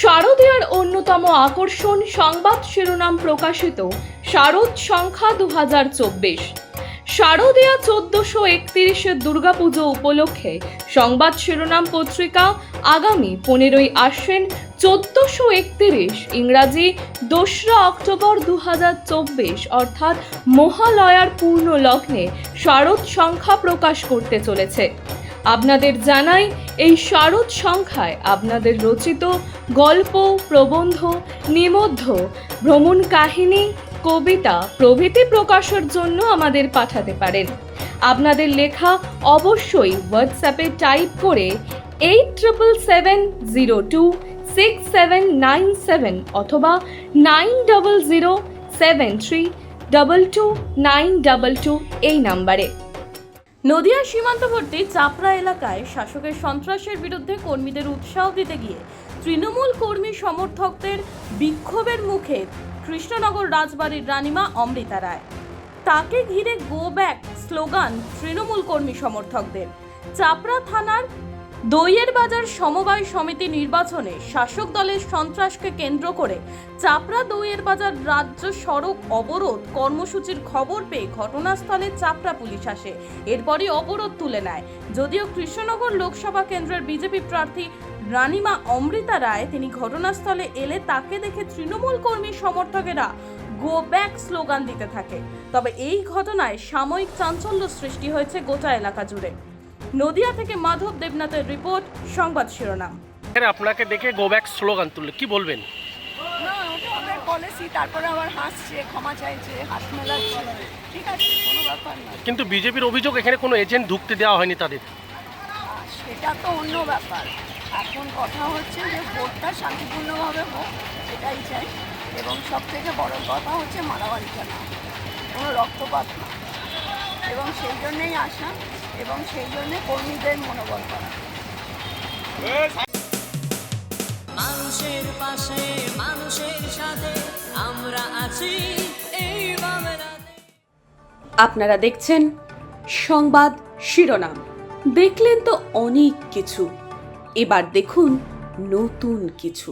শারদীয়ার অন্যতম আকর্ষণ সংবাদ শিরোনাম প্রকাশিত শারদ সংখ্যা 2024। শারদীয়া 1431 দুর্গাপুজো উপলক্ষে সংবাদ শিরোনাম পত্রিকা আগামী 15ই আশ্বিন 1431 ইংরাজি 2রা অক্টোবর 2024 অর্থাৎ মহালয়ার পূর্ণ লগ্নে শারদ সংখ্যা প্রকাশ করতে চলেছে। আপনাদের জানাই, এই শারদ সংখ্যায় আপনাদের রচিত গল্প, প্রবন্ধ, নিবন্ধ, ভ্রমণ কাহিনী, কবিতা প্রভৃতি প্রকাশের জন্য আমাদের পাঠাতে পারেন। আপনাদের লেখা অবশ্যই হোয়াটসঅ্যাপে টাইপ করে 87026797 অথবা 9007322922 এই নাম্বারে। নদিয়া সীমান্তবর্তী চাপড়া এলাকায় শাসকের সন্ত্রাসের বিরুদ্ধে কর্মীদের উৎসাহ দিতে গিয়ে তৃণমূল কর্মী সমর্থকদের বিক্ষোভের মুখে কৃষ্ণনগর রাজবাড়ির রানীমা অমৃতা রায়। তাকে ঘিরে গো ব্যাক স্লোগান তৃণমূল কর্মী সমর্থকদের। চাপড়া থানার দইয়ের বাজার সমবায় সমিতি নির্বাচনে শাসক দলের সন্ত্রাসকে কেন্দ্র করে চাপড়া দইয়ের বাজার রাজ্য সড়ক অবরোধ কর্মসূচির খবর পেয়ে ঘটনাস্থলে চাপড়া পুলিশ আসে। এরপরই অবরোধ তুলে নেয়। যদিও কৃষ্ণনগর লোকসভা কেন্দ্রের বিজেপি প্রার্থী রানীমা অমৃতা রায় তিনি ঘটনাস্থলে এলে তাকে দেখে তৃণমূল কর্মী সমর্থকেরা গো ব্যাক স্লোগান দিতে থাকে। তবে এই ঘটনায় সাময়িক চাঞ্চল্য সৃষ্টি হয়েছে গোটা এলাকা জুড়ে। নদিয়া থেকে মাধব দেবনাথের রিপোর্ট, সংবাদ শিরোনাম। আপনাকে দেখে গো ব্যাক স্লোগান তুললে কি বলবেন? না, ওটা ওদের পলিসি। তারপরে আবার হাসছে, ক্ষমা চাইছে, হাত মেলাচ্ছে, ঠিক আছে, কোনো ব্যাপার না। কিন্তু বিজেপির অভিযোগ এখানে কোনো এজেন্ট ঢুকতে দেওয়া হয়নি তাদের। সেটা তো অন্য ব্যাপার। এখন কথা হচ্ছে যে ভোটটা শান্তিপূর্ণভাবে হোক, সেটাই চাই। এবং সব থেকে বড় কথা হচ্ছে মারামারিটা না, কোনো রক্তপাত না। এবং সেই জন্যেই আসা এবং সেই জন্যে কর্মীদের মনোবল করা। মানুষের পাশে, মানুষের সাথে আমরা আছি এই বাংলাতে। আপনারা দেখছেন সংবাদ শিরোনাম। দেখলেন তো অনেক কিছু, এবার দেখুন নতুন কিছু।